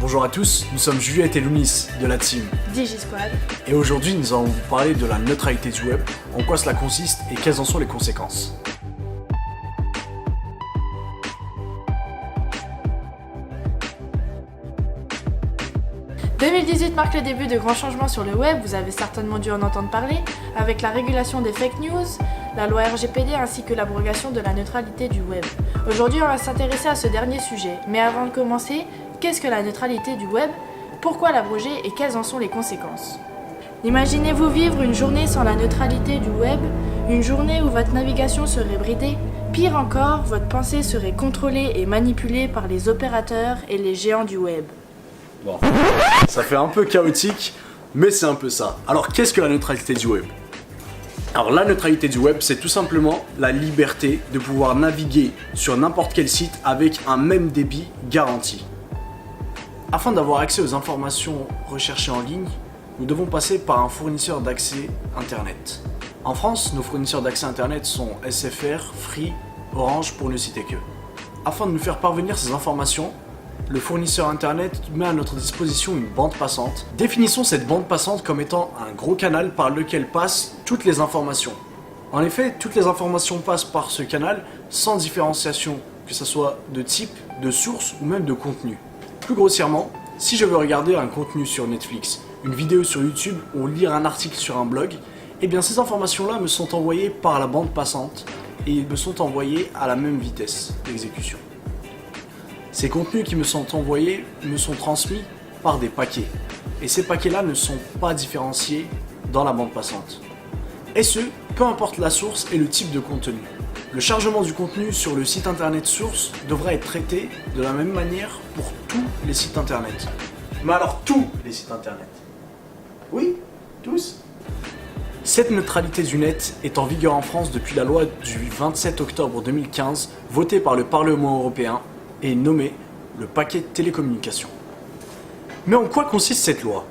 Bonjour à tous, nous sommes Juliette et Lounis de la team DigiSquad. et aujourd'hui nous allons vous parler de la neutralité du web, en quoi cela consiste et quelles en sont les conséquences. « 2018 marque le début de grands changements sur le web, vous avez certainement dû en entendre parler, avec la régulation des fake news, la loi RGPD ainsi que l'abrogation de la neutralité du web. Aujourd'hui, on va s'intéresser à ce dernier sujet, mais avant de commencer, qu'est-ce que la neutralité du web? Pourquoi l'abroger et quelles en sont les conséquences? Imaginez-vous vivre une journée sans la neutralité du web, une journée où votre navigation serait bridée, pire encore, votre pensée serait contrôlée et manipulée par les opérateurs et les géants du web. Bon, ça fait un peu chaotique, mais c'est un peu ça. Alors qu'est-ce que la neutralité du web? Alors la neutralité du web, c'est tout simplement la liberté de pouvoir naviguer sur n'importe quel site avec un même débit garanti. Afin d'avoir accès aux informations recherchées en ligne, nous devons passer par un fournisseur d'accès Internet. En France, nos fournisseurs d'accès Internet sont SFR, Free, Orange pour ne citer que. Afin de nous faire parvenir ces informations, le fournisseur Internet met à notre disposition une bande passante. Définissons cette bande passante comme étant un gros canal par lequel passent toutes les informations. En effet, toutes les informations passent par ce canal sans différenciation, que ce soit de type, de source ou même de contenu. Plus grossièrement, si je veux regarder un contenu sur Netflix, une vidéo sur YouTube ou lire un article sur un blog, eh bien ces informations-là me sont envoyées par la bande passante et me sont envoyées à la même vitesse d'exécution. Ces contenus qui me sont envoyés me sont transmis par des paquets. Et ces paquets-là ne sont pas différenciés dans la bande passante. Et ce, peu importe la source et le type de contenu. Le chargement du contenu sur le site internet source devra être traité de la même manière pour tous les sites internet. Mais alors tous les sites internet? Oui, tous. Cette neutralité du net est en vigueur en France depuis la loi du 27 octobre 2015, votée par le Parlement européen, et nommé le paquet de télécommunications. Mais en quoi consiste cette loi?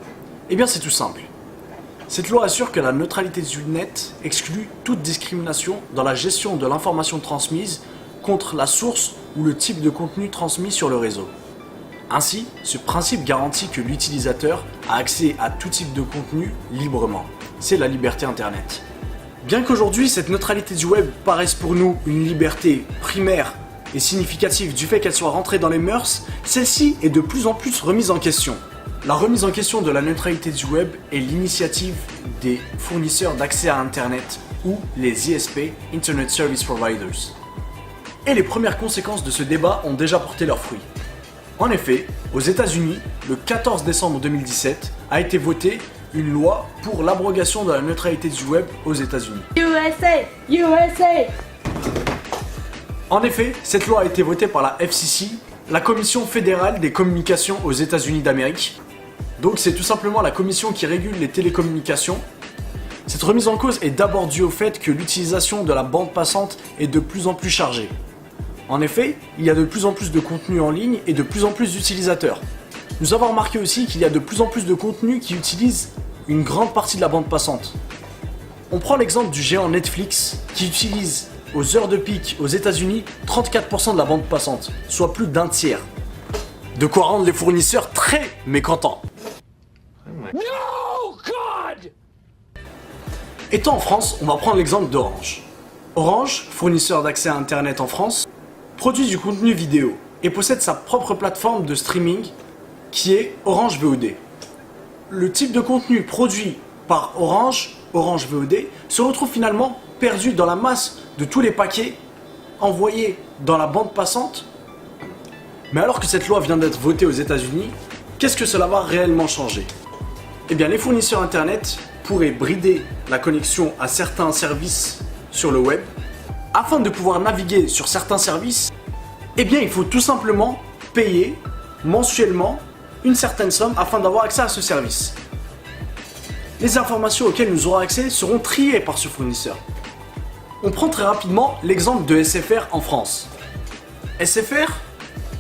Eh bien c'est tout simple. Cette loi assure que la neutralité du net exclut toute discrimination dans la gestion de l'information transmise contre la source ou le type de contenu transmis sur le réseau. Ainsi, ce principe garantit que l'utilisateur a accès à tout type de contenu librement. C'est la liberté Internet. Bien qu'aujourd'hui cette neutralité du web paraisse pour nous une liberté primaire et significative du fait qu'elle soit rentrée dans les mœurs, celle-ci est de plus en plus remise en question. La remise en question de la neutralité du web est l'initiative des fournisseurs d'accès à Internet ou les ISP, Internet Service Providers. Et les premières conséquences de ce débat ont déjà porté leurs fruits. En effet, aux États-Unis, le 14 décembre 2017, a été votée une loi pour l'abrogation de la neutralité du web aux États-Unis. USA! USA! En effet, cette loi a été votée par la FCC, la Commission fédérale des communications aux États-Unis d'Amérique. Donc c'est tout simplement la commission qui régule les télécommunications. Cette remise en cause est d'abord due au fait que l'utilisation de la bande passante est de plus en plus chargée. En effet, il y a de plus en plus de contenu en ligne et de plus en plus d'utilisateurs. Nous avons remarqué aussi qu'il y a de plus en plus de contenus qui utilisent une grande partie de la bande passante. On prend l'exemple du géant Netflix qui utilise aux heures de pic aux États-Unis 34% de la bande passante, soit plus d'un tiers. De quoi rendre les fournisseurs très mécontents. No, God! Étant en France, on va prendre l'exemple d'Orange. Orange, fournisseur d'accès à Internet en France, produit du contenu vidéo et possède sa propre plateforme de streaming qui est Orange VOD. Le type de contenu produit par Orange VOD, se retrouve finalement perdu dans la masse de tous les paquets envoyés dans la bande passante. Mais alors que cette loi vient d'être votée aux États-Unis, qu'est-ce que cela va réellement changer? Eh bien, les fournisseurs Internet pourraient brider la connexion à certains services sur le web. Afin de pouvoir naviguer sur certains services, eh bien, il faut tout simplement payer mensuellement une certaine somme afin d'avoir accès à ce service. Les informations auxquelles nous aurons accès seront triées par ce fournisseur. On prend très rapidement l'exemple de SFR en France. SFR,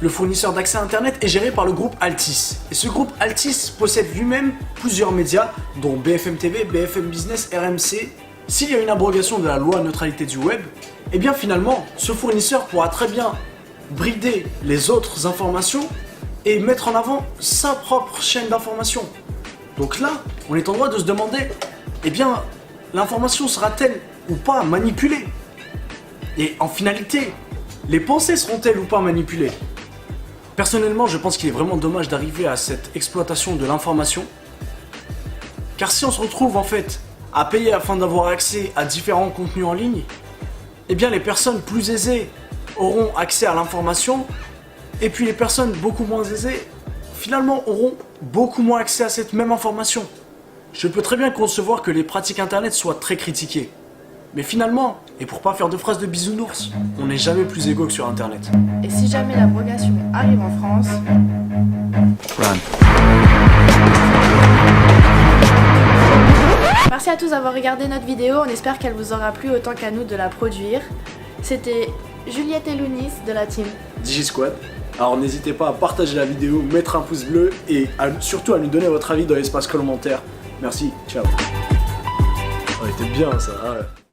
le fournisseur d'accès à Internet, est géré par le groupe Altice. Et ce groupe Altice possède lui-même plusieurs médias, dont BFM TV, BFM Business, RMC. S'il y a une abrogation de la loi neutralité du web, eh bien finalement, ce fournisseur pourra très bien brider les autres informations et mettre en avant sa propre chaîne d'information. Donc là, on est en droit de se demander, eh bien, l'information sera-t-elle ou pas manipulée? Et en finalité, les pensées seront-elles ou pas manipulées? Personnellement, je pense qu'il est vraiment dommage d'arriver à cette exploitation de l'information. Car si on se retrouve en fait à payer afin d'avoir accès à différents contenus en ligne, eh bien les personnes plus aisées auront accès à l'information, et puis les personnes beaucoup moins aisées, finalement, auront beaucoup moins accès à cette même information. Je peux très bien concevoir que les pratiques internet soient très critiquées. Mais finalement, et pour pas faire de phrases de bisounours, on n'est jamais plus égaux que sur internet. Et si jamais l'abrogation arrive en France... Run. Merci à tous d'avoir regardé notre vidéo, on espère qu'elle vous aura plu autant qu'à nous de la produire. C'était Juliette et Lounis de la team DigiSquad. Alors n'hésitez pas à partager la vidéo, mettre un pouce bleu et surtout à nous donner votre avis dans l'espace commentaire. Merci, ciao. Oh, c'était bien ça. Ouais.